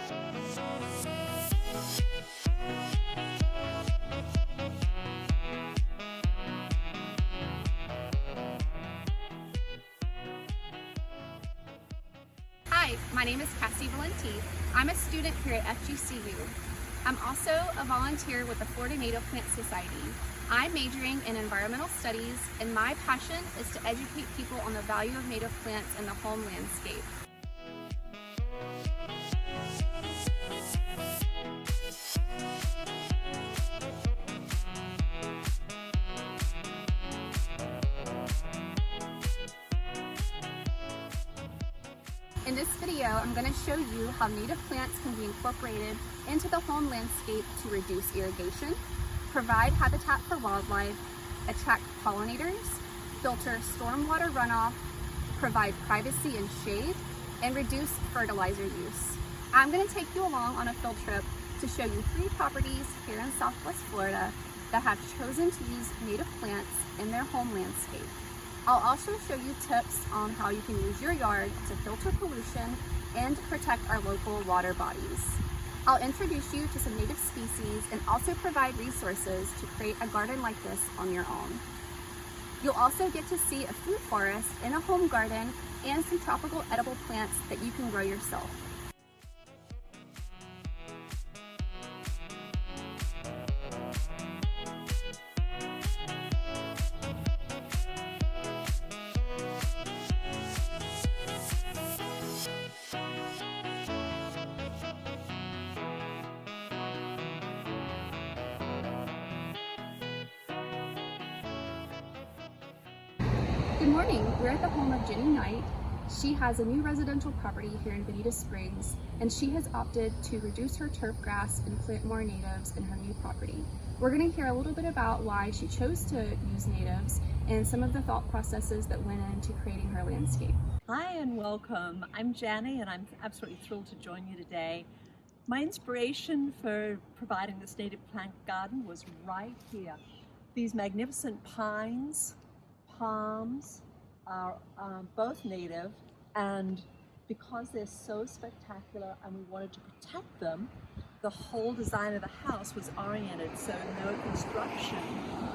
Hi, my name is Cassie Valenti. I'm a student here at FGCU. I'm also a volunteer with the Florida Native Plant Society. I'm majoring in environmental studies, and my passion is to educate people on the value of native plants in the home landscape. In this video, I'm going to show you how native plants can be incorporated into the home landscape to reduce irrigation, provide habitat for wildlife, attract pollinators, filter stormwater runoff, provide privacy and shade, and reduce fertilizer use. I'm going to take you along on a field trip to show you 3 properties here in Southwest Florida that have chosen to use native plants in their home landscape. I'll also show you tips on how you can use your yard to filter pollution and protect our local water bodies. I'll introduce you to some native species and also provide resources to create a garden like this on your own. You'll also get to see a fruit forest in a home garden and some tropical edible plants that you can grow yourself. Good morning, we're at the home of Jenny Knight. She has a new residential property here in Bonita Springs, and she has opted to reduce her turf grass and plant more natives in her new property. We're going to hear a little bit about why she chose to use natives and some of the thought processes that went into creating her landscape. Hi and welcome. I'm Jaime and I'm absolutely thrilled to join you today. My inspiration for providing this native plant garden was right here. These magnificent pines, palms are both native, and because they're so spectacular and we wanted to protect them, the whole design of the house was oriented so no construction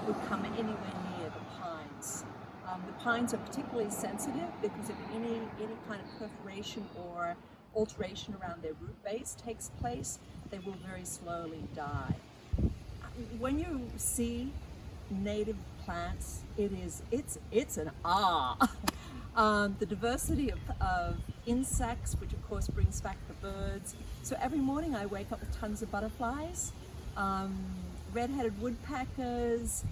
would come anywhere near the pines. The pines are particularly sensitive because if any kind of perforation or alteration around their root base takes place, they will very slowly die. When you see native plants, it's an awe. The diversity of insects, which of course brings back the birds. So every morning I wake up with tons of butterflies, red-headed woodpeckers,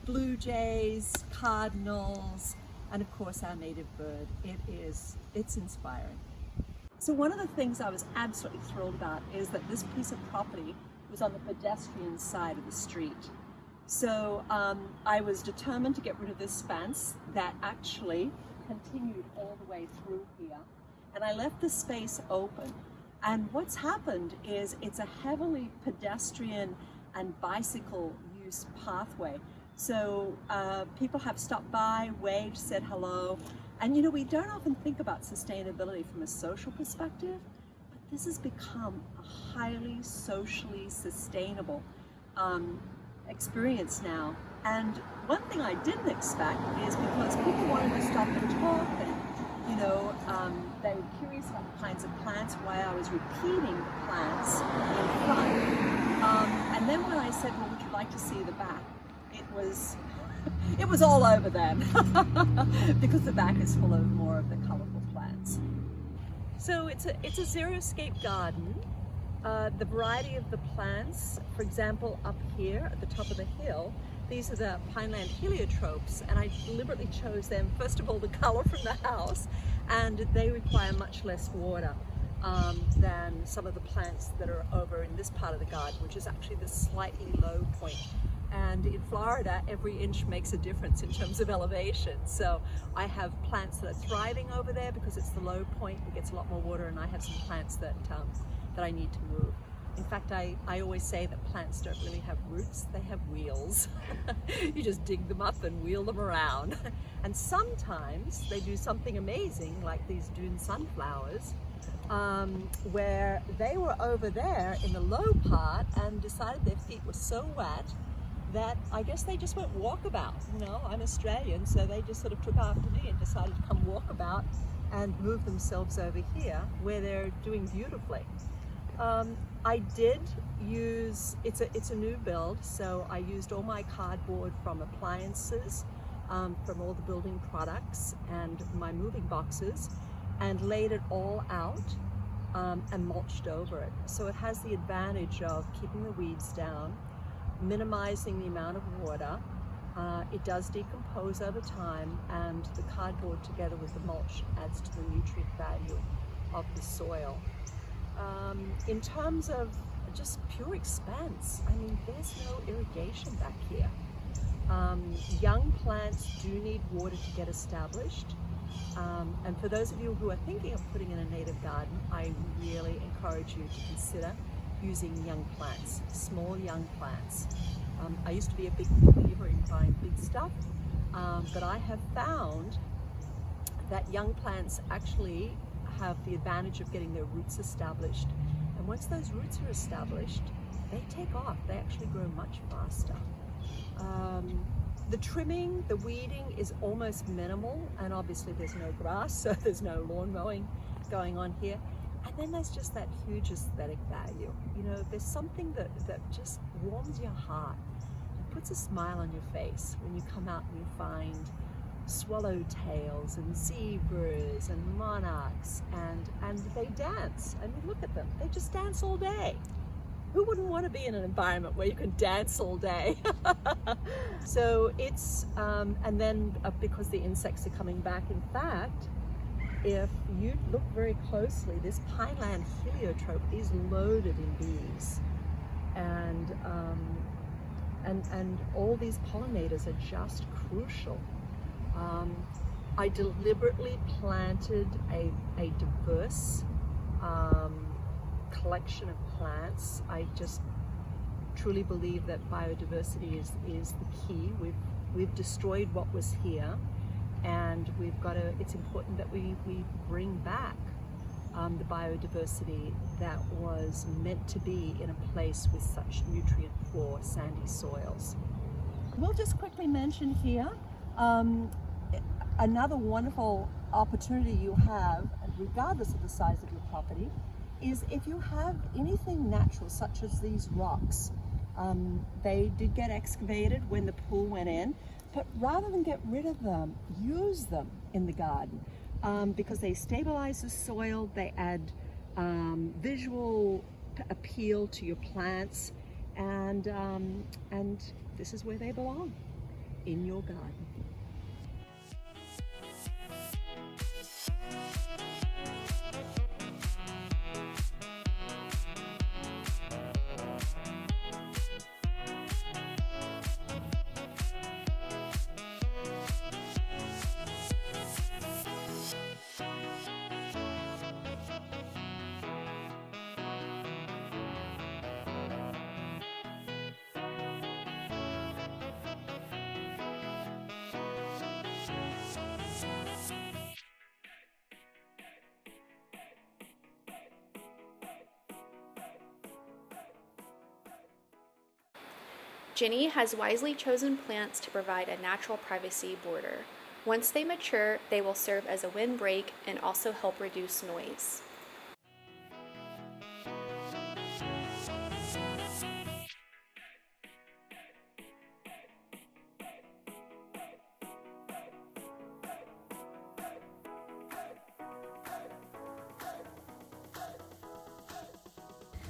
blue jays, cardinals, and of course our native bird. It's inspiring. So one of the things I was absolutely thrilled about is that this piece of property was on the pedestrian side of the street. So I was determined to get rid of this fence that actually continued all the way through here, and I left the space open. And what's happened is it's a heavily pedestrian and bicycle use pathway. So people have stopped by, waved, said hello, and you know, we don't often think about sustainability from a social perspective, but this has become a highly socially sustainable experience now. And one thing I didn't expect is because people wanted to stop and talk, and you know, they were curious about the kinds of plants, why I was repeating the plants in front. And then when I said, well, would you like to see the back? It was all over then because the back is full of more of the colorful plants. So it's a xeriscape garden. The variety of the plants, for example, up here at the top of the hill, these are the pineland heliotropes, and I deliberately chose them, first of all, the color from the house, and they require much less water than some of the plants that are over in this part of the garden, which is actually the slightly low point. And in Florida, every inch makes a difference in terms of elevation. So I have plants that are thriving over there because it's the low point, it gets a lot more water, and I have some plants that I need to move. In fact, I always say that plants don't really have roots, they have wheels. You just dig them up and wheel them around. And sometimes they do something amazing, like these dune sunflowers, where they were over there in the low part and decided their feet were so wet that I guess they just went walkabout. You know, I'm Australian, so they just sort of took after me and decided to come walkabout and move themselves over here where they're doing beautifully. I did use, it's a new build, so I used all my cardboard from appliances, from all the building products and my moving boxes, and laid it all out and mulched over it. So it has the advantage of keeping the weeds down, minimizing the amount of water. It does decompose over time, and the cardboard together with the mulch adds to the nutrient value of the soil. In terms of just pure expense, I mean, there's no irrigation back here. Young plants do need water to get established. And for those of you who are thinking of putting in a native garden, I really encourage you to consider using young plants, small young plants. I used to be a big believer in buying big stuff, but I have found that young plants actually have the advantage of getting their roots established. And once those roots are established, they take off. They actually grow much faster. The trimming, the weeding is almost minimal, and obviously there's no grass, so there's no lawn mowing going on here. And then there's just that huge aesthetic value. You know, there's something that just warms your heart and puts a smile on your face when you come out and you find swallowtails and zebras and monarchs, and they dance. I mean, look at them. They just dance all day. Who wouldn't want to be in an environment where you can dance all day? So it's, and then because the insects are coming back, in fact, if you look very closely, this pineland heliotrope is loaded in bees. And all these pollinators are just crucial. I deliberately planted a diverse collection of plants. I just truly believe that biodiversity is the key. We've destroyed what was here, and we've got to, it's important that we bring back the biodiversity that was meant to be in a place with such nutrient poor sandy soils. We'll just quickly mention here another wonderful opportunity you have, regardless of the size of your property, is if you have anything natural, such as these rocks. They did get excavated when the pool went in, but rather than get rid of them, use them in the garden, because they stabilize the soil, they add visual appeal to your plants, and this is where they belong, in your garden. Ginny has wisely chosen plants to provide a natural privacy border. Once they mature, they will serve as a windbreak and also help reduce noise.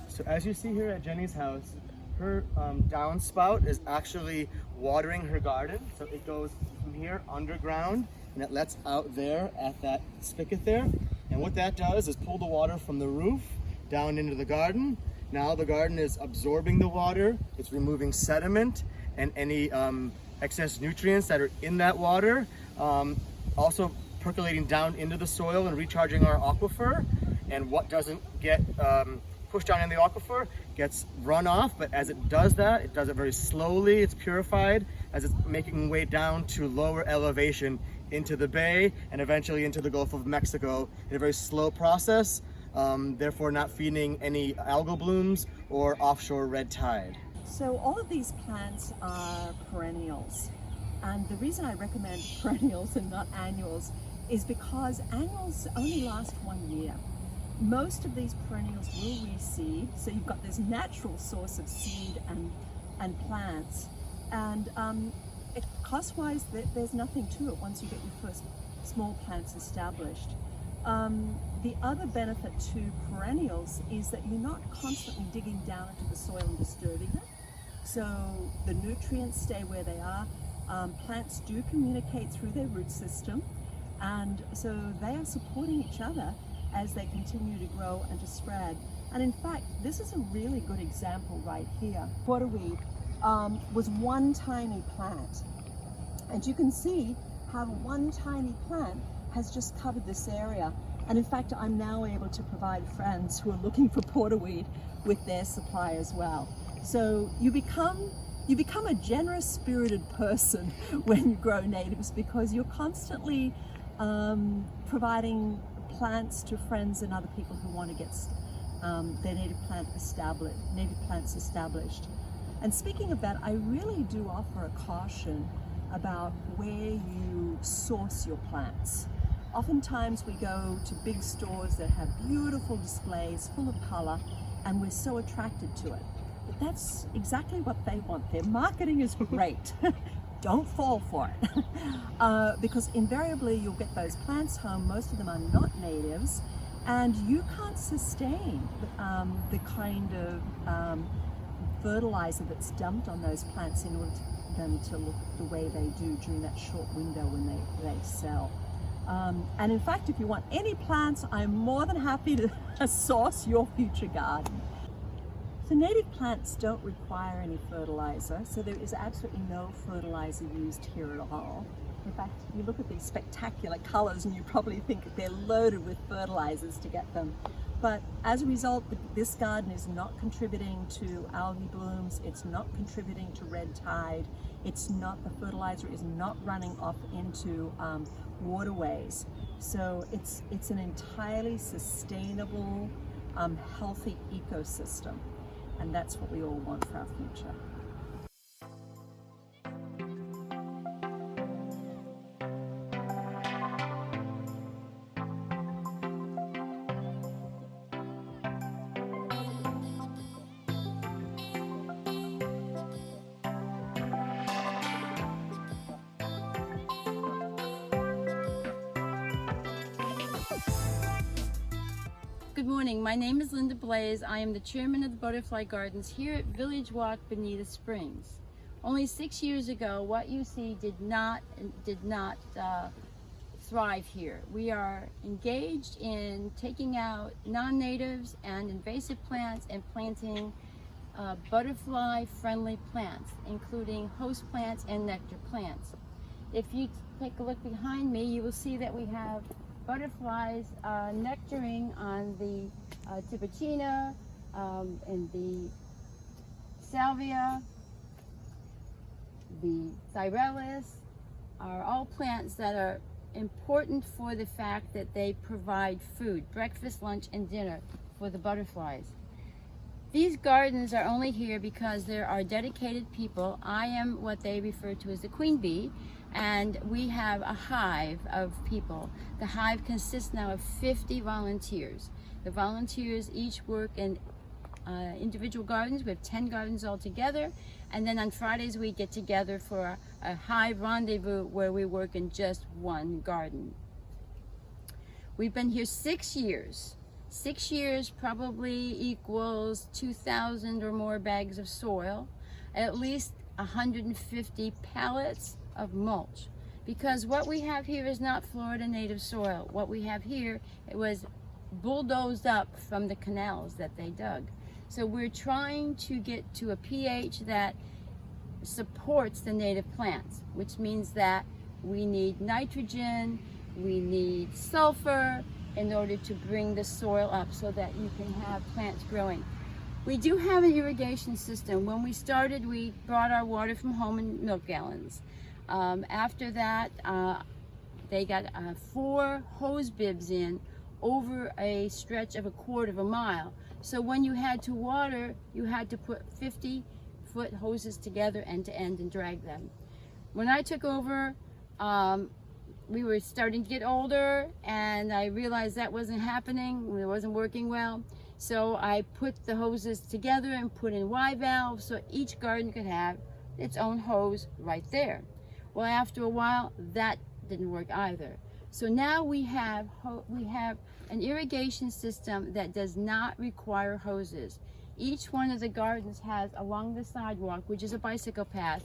So as you see here at Jenny's house, her downspout is actually watering her garden. So it goes from here underground and it lets out there at that spigot there. And what that does is pull the water from the roof down into the garden. Now the garden is absorbing the water, it's removing sediment and any excess nutrients that are in that water, also percolating down into the soil and recharging our aquifer. And what doesn't get pushed down in the aquifer gets run off, but as it does that, it does it very slowly. It's purified as it's making way down to lower elevation into the bay and eventually into the Gulf of Mexico in a very slow process. therefore not feeding any algal blooms or offshore red tide. So all of these plants are perennials, and the reason I recommend perennials and not annuals is because annuals only last 1 year. Most of these perennials will reseed, so you've got this natural source of seed and plants, and cost-wise there's nothing to it once you get your first small plants established. The other benefit to perennials is that you're not constantly digging down into the soil and disturbing it. So the nutrients stay where they are. Plants do communicate through their root system, and so they are supporting each other as they continue to grow and to spread. And in fact, this is a really good example right here. Porterweed was one tiny plant, and you can see how one tiny plant has just covered this area. And in fact, I'm now able to provide friends who are looking for porterweed with their supply as well. So you become a generous spirited person when you grow natives, because you're constantly providing plants to friends and other people who want to get their native plants established. And speaking of that, I really do offer a caution about where you source your plants. Oftentimes we go to big stores that have beautiful displays full of color, and we're so attracted to it. But that's exactly what they want. Their marketing is great. Don't fall for it. Because invariably you'll get those plants home, most of them are not natives, and you can't sustain the kind of fertilizer that's dumped on those plants in order for them to look the way they do during that short window when they sell. And in fact, if you want any plants, I'm more than happy to source your future garden. So native plants don't require any fertilizer, so there is absolutely no fertilizer used here at all. In fact, you look at these spectacular colors and you probably think they're loaded with fertilizers to get them. But as a result, this garden is not contributing to algae blooms, it's not contributing to red tide, the fertilizer is not running off into waterways. So it's an entirely sustainable, healthy ecosystem. And that's what we all want for our future. Good morning, my name is Linda Blaise. I am the chairman of the Butterfly Gardens here at Village Walk, Bonita Springs. Only 6 years ago, what you see did not thrive here. We are engaged in taking out non-natives and invasive plants and planting butterfly-friendly plants, including host plants and nectar plants. If you take a look behind me, you will see that we have butterflies nectaring on the Tibutina and the Salvia. The Cyrellus are all plants that are important for the fact that they provide food, breakfast, lunch, and dinner for the butterflies. These gardens are only here because there are dedicated people. I am what they refer to as the queen bee, and we have a hive of people. The hive consists now of 50 volunteers. The volunteers each work in individual gardens. We have 10 gardens altogether, and then on Fridays we get together for a hive rendezvous where we work in just one garden. We've been here 6 years. 6 years probably equals 2,000 or more bags of soil, at least 150 pallets of mulch, because what we have here is not Florida native soil. What we have here, it was bulldozed up from the canals that they dug. So we're trying to get to a pH that supports the native plants, which means that we need nitrogen, we need sulfur in order to bring the soil up so that you can have plants growing. We do have an irrigation system. When we started, we brought our water from home in milk gallons. After that, they got 4 hose bibs in over a stretch of 1/4 of a mile. So when you had to water, you had to put 50-foot hoses together end to end and drag them. When I took over, we were starting to get older, and I realized that wasn't happening. It wasn't working well. So I put the hoses together and put in Y valves so each garden could have its own hose right there. Well, after a while, that didn't work either. So now we have an irrigation system that does not require hoses. Each one of the gardens has along the sidewalk, which is a bicycle path,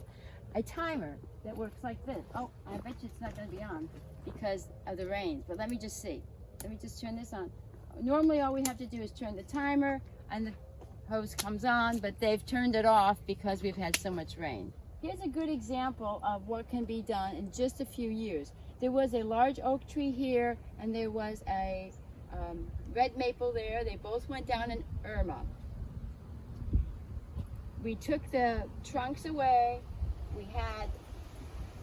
a timer that works like this. Oh, I bet you it's not going to be on because of the rains, but let me just see. Let me just turn this on. Normally all we have to do is turn the timer and the hose comes on, but they've turned it off because we've had so much rain. Here's a good example of what can be done in just a few years. There was a large oak tree here, and there was a red maple there. They both went down in Irma. We took the trunks away. We had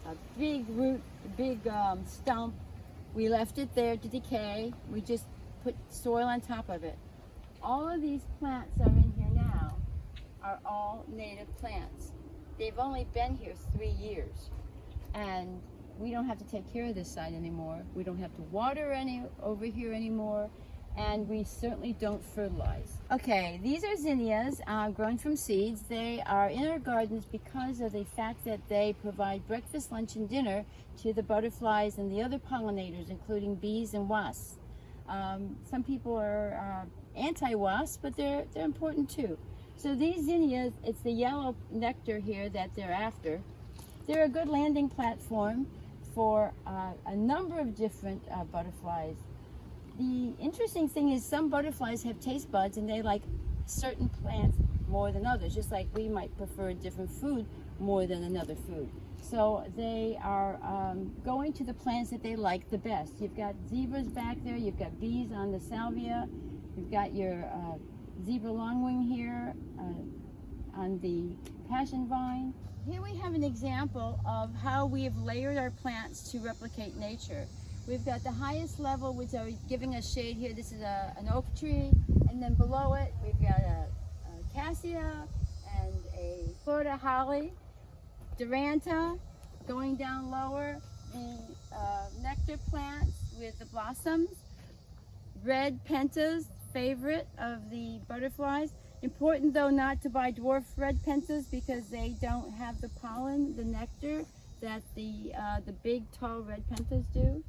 a big root, a big stump. We left it there to decay. We just put soil on top of it. All of these plants that are in here now are all native plants. They've only been here 3 years, and we don't have to take care of this site anymore. We don't have to water over here anymore, and we certainly don't fertilize. Okay, these are zinnias grown from seeds. They are in our gardens because of the fact that they provide breakfast, lunch, and dinner to the butterflies and the other pollinators, including bees and wasps. Some people are anti-wasp, but they're important too. So these zinnias, it's the yellow nectar here that they're after. They're a good landing platform for a number of different butterflies. The interesting thing is some butterflies have taste buds and they like certain plants more than others, just like we might prefer a different food more than another food. So they are going to the plants that they like the best. You've got zebras back there, you've got bees on the salvia, you've got your zebra longwing here on the passion vine. Here we have an example of how we have layered our plants to replicate nature. We've got the highest level, which are giving us shade here. This is an oak tree, and then below it we've got a cassia and a Florida holly, Duranta. Going down lower, the nectar plants with the blossoms, red pentas, favorite of the butterflies. Important though not to buy dwarf red pentas because they don't have the pollen, the nectar that the big tall red pentas do.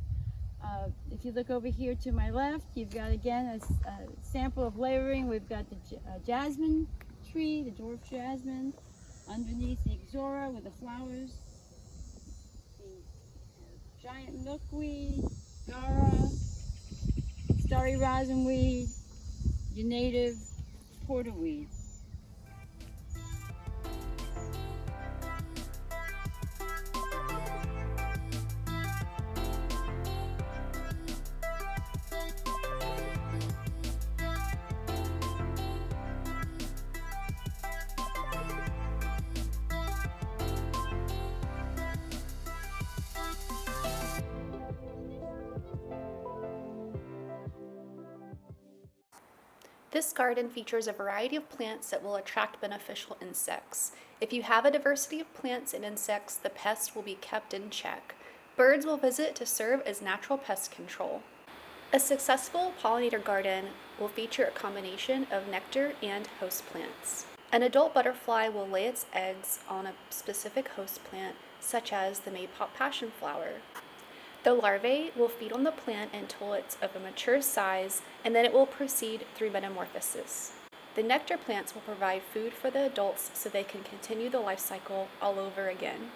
If you look over here to my left, you've got again a sample of layering. We've got the jasmine tree, the dwarf jasmine, underneath the ixora with the flowers, the giant milkweed, gara, starry rosinweed, your native porterweed. This garden features a variety of plants that will attract beneficial insects. If you have a diversity of plants and insects, the pests will be kept in check. Birds will visit to serve as natural pest control. A successful pollinator garden will feature a combination of nectar and host plants. An adult butterfly will lay its eggs on a specific host plant, such as the maypop passion flower. The larvae will feed on the plant until it's of a mature size, and then it will proceed through metamorphosis. The nectar plants will provide food for the adults so they can continue the life cycle all over again.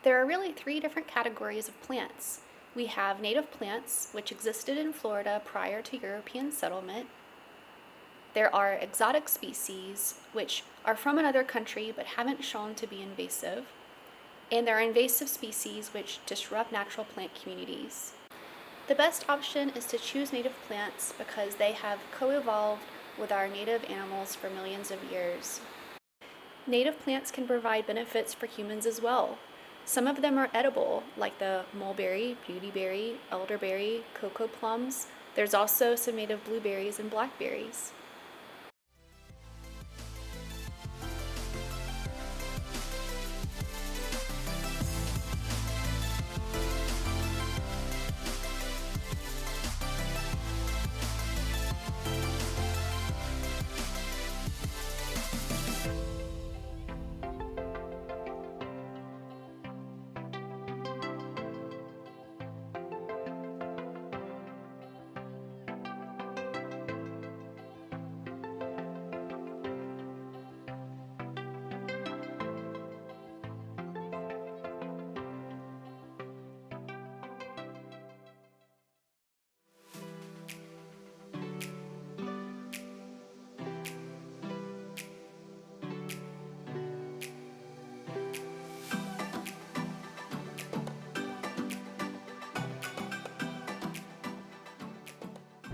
There are really 3 different categories of plants. We have native plants, which existed in Florida prior to European settlement. There are exotic species, which are from another country but haven't shown to be invasive. And there are invasive species which disrupt natural plant communities. The best option is to choose native plants because they have co-evolved with our native animals for millions of years. Native plants can provide benefits for humans as well. Some of them are edible, like the mulberry, beautyberry, elderberry, cocoa plums, There's also some native blueberries and blackberries.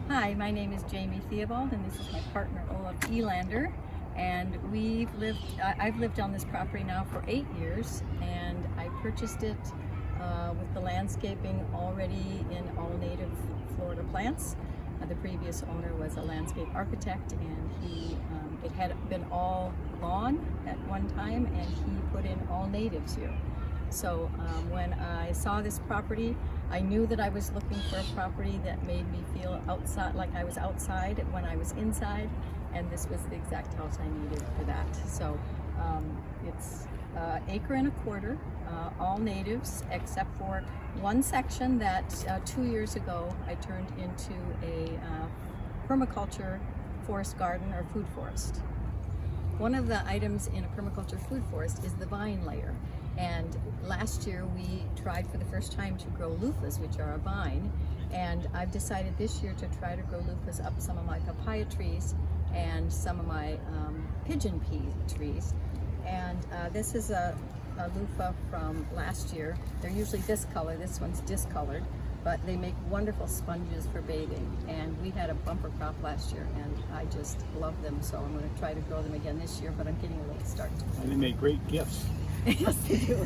Hi, my name is Jaime Theobald, and this is my partner Olaf Elander. And I've lived on this property now for 8 years, and I purchased it with the landscaping already in all native Florida plants. The previous owner was a landscape architect, and it had been all lawn at one time, and he put in all natives here. So when I saw this property, I knew that I was looking for a property that made me feel outside, like I was outside when I was inside, and this was the exact house I needed for that. So it's 1.25 acres, all natives, except for one section that 2 years ago I turned into a permaculture forest garden or food forest. One of the items in a permaculture food forest is the vine layer. And last year we tried for the first time to grow loofahs, which are a vine, and I've decided this year to try to grow loofahs up some of my papaya trees and some of my pigeon pea trees. And this is a loofah from last year. They're usually this color, this one's discolored, but they make wonderful sponges for bathing. And we had a bumper crop last year, and I just love them, so I'm going to try to grow them again this year, but I'm getting a late start. And they make great gifts. Yes, they do.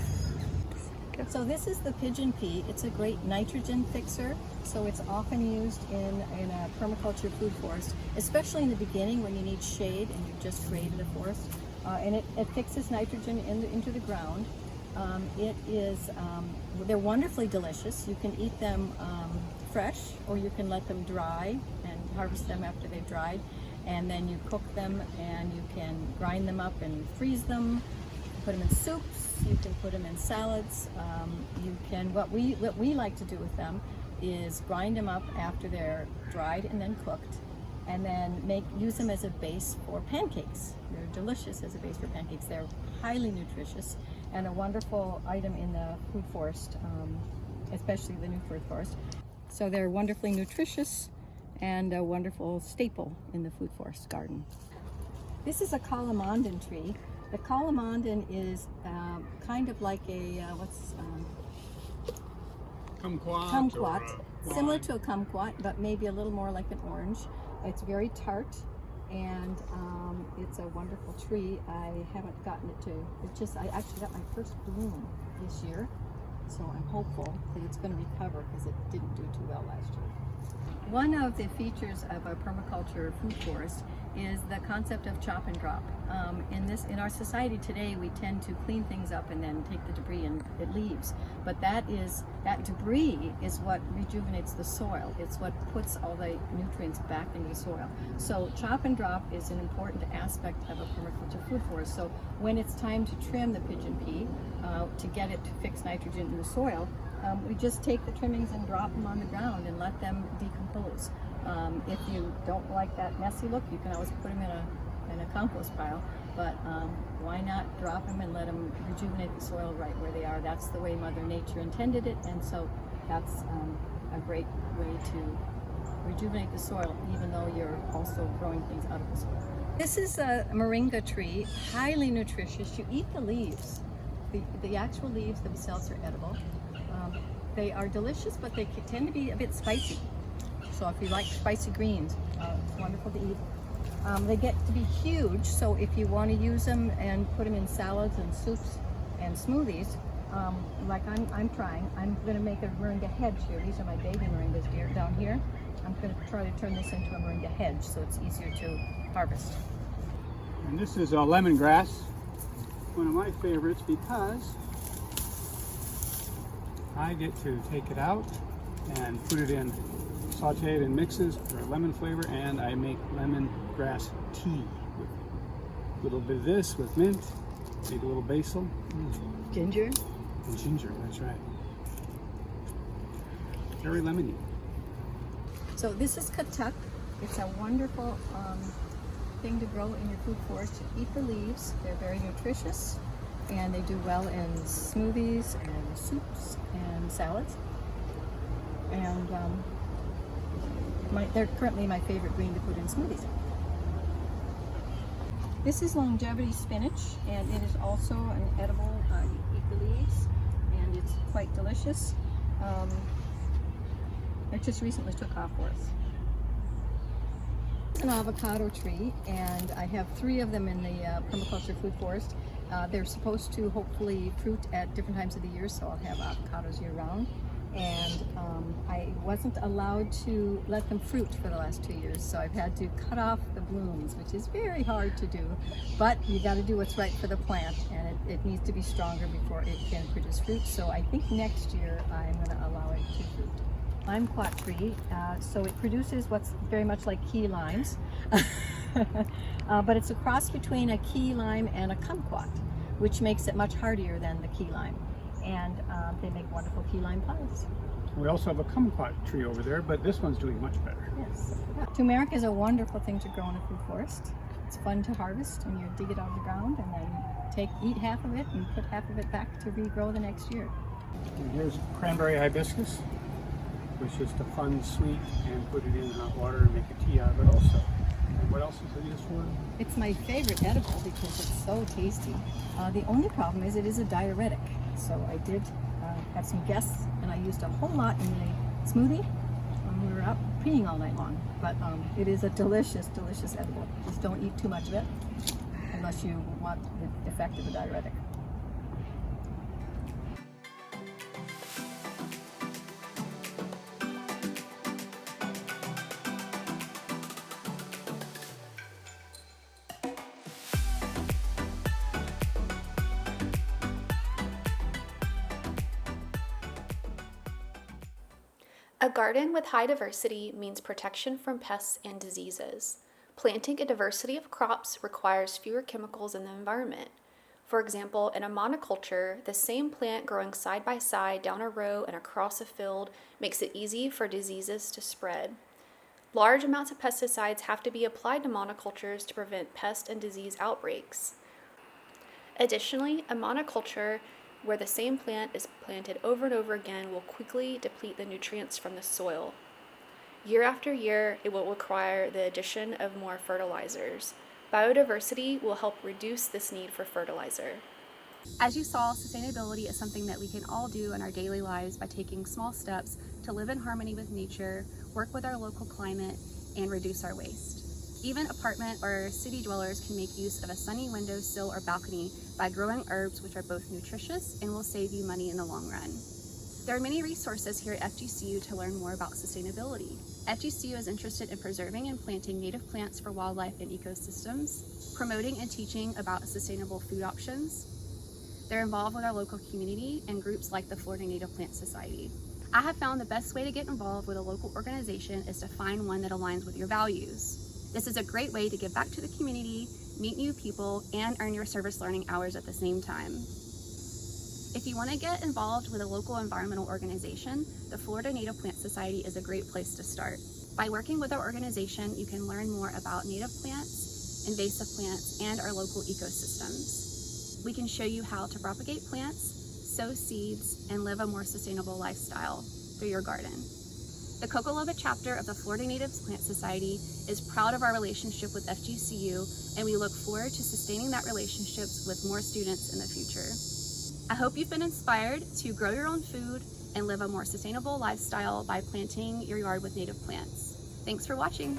So this is the pigeon pea. It's a great nitrogen fixer, so it's often used in a permaculture food forest, especially in the beginning when you need shade and you've just created a forest. And it fixes nitrogen into the ground. They're wonderfully delicious. You can eat them fresh, or you can let them dry and harvest them after they've dried. And then you cook them, and you can grind them up and freeze them. Put them in soups, you can put them in salads. What we like to do with them is grind them up after they're dried and then cooked, and then use them as a base for pancakes. They're delicious as a base for pancakes. They're highly nutritious and a wonderful item in the food forest, especially the new food forest. So they're wonderfully nutritious and a wonderful staple in the food forest garden. This is a calamandan tree. The calamandan is kind of like a, kumquat, similar to a kumquat, but maybe a little more like an orange. It's very tart, and it's a wonderful tree. I haven't gotten it to, I actually got my first bloom this year, so I'm hopeful that it's going to recover because it didn't do too well last year. One of the features of a permaculture food forest is the concept of chop and drop. In our society today, we tend to clean things up and then take the debris and it leaves. But that debris is what rejuvenates the soil. It's what puts all the nutrients back into the soil. So chop and drop is an important aspect of a permaculture food forest. So when it's time to trim the pigeon pea to get it to fix nitrogen in the soil, we just take the trimmings and drop them on the ground and let them decompose. If you don't like that messy look, you can always put them in a compost pile, but why not drop them and let them rejuvenate the soil right where they are? That's the way Mother Nature intended it, and so that's a great way to rejuvenate the soil, even though you're also growing things out of the soil. This is a moringa tree, highly nutritious. You eat the leaves. The actual leaves themselves are edible. They are delicious, but they tend to be a bit spicy. So if you like spicy greens, it's wonderful to eat. They get to be huge, so if you want to use them and put them in salads and soups and smoothies, like I'm trying. I'm going to make a moringa hedge here. These are my baby moringas down here. I'm going to try to turn this into a moringa hedge so it's easier to harvest. And this is lemongrass, one of my favorites because I get to take it out and put it in, saute it in mixes for lemon flavor, and I make lemongrass tea with a little bit of this with mint, maybe a little basil. Ginger. And ginger, that's right. Very lemony. So this is katuk. It's a wonderful thing to grow in your food forest. You eat the leaves. They're very nutritious, and they do well in smoothies and soups and salads. And they're currently my favorite green to put in smoothies. This is longevity spinach, and it is also an edible. You eat the leaves, and it's quite delicious. It just recently took off for us. It's an avocado tree, and I have 3 of them in the permaculture food forest. They're supposed to hopefully fruit at different times of the year, so I'll have avocados year round. And I wasn't allowed to let them fruit for the last 2 years, so I've had to cut off the blooms, which is very hard to do. But you got to do what's right for the plant, and it needs to be stronger before it can produce fruit. So I think next year I'm going to allow it to fruit. Kumquat tree, so it produces what's very much like key limes, but it's a cross between a key lime and a kumquat, which makes it much hardier than the key lime. And they make wonderful key lime pies. We also have a kumquat tree over there, but this one's doing much better. Yes. Turmeric is a wonderful thing to grow in a food forest. It's fun to harvest, and you dig it out of the ground and then eat half of it and put half of it back to regrow the next year. And here's cranberry hibiscus, which is to fun sweet and put it in hot water and make a tea out of it also. And what else is it used for? It's my favorite edible because it's so tasty. The only problem is it is a diuretic. So I did have some guests, and I used a whole lot in the smoothie when we were out peeing all night long. But it is a delicious, delicious edible. Just don't eat too much of it unless you want the effect of a diuretic. A garden with high diversity means protection from pests and diseases. Planting a diversity of crops requires fewer chemicals in the environment. For example, in a monoculture, the same plant growing side by side down a row and across a field makes it easy for diseases to spread. Large amounts of pesticides have to be applied to monocultures to prevent pest and disease outbreaks. Additionally, a monoculture where the same plant is planted over and over again will quickly deplete the nutrients from the soil. Year after year, it will require the addition of more fertilizers. Biodiversity will help reduce this need for fertilizer. As you saw, sustainability is something that we can all do in our daily lives by taking small steps to live in harmony with nature, work with our local climate, and reduce our waste. Even apartment or city dwellers can make use of a sunny windowsill or balcony by growing herbs, which are both nutritious and will save you money in the long run. There are many resources here at FGCU to learn more about sustainability. FGCU is interested in preserving and planting native plants for wildlife and ecosystems, promoting and teaching about sustainable food options. They're involved with our local community and groups like the Florida Native Plant Society. I have found the best way to get involved with a local organization is to find one that aligns with your values. This is a great way to give back to the community, meet new people, and earn your service learning hours at the same time. If you want to get involved with a local environmental organization, the Florida Native Plant Society is a great place to start. By working with our organization, you can learn more about native plants, invasive plants, and our local ecosystems. We can show you how to propagate plants, sow seeds, and live a more sustainable lifestyle through your garden. The Coccoloba chapter of the Florida Native Plant Society is proud of our relationship with FGCU, and we look forward to sustaining that relationship with more students in the future. I hope you've been inspired to grow your own food and live a more sustainable lifestyle by planting your yard with native plants. Thanks for watching.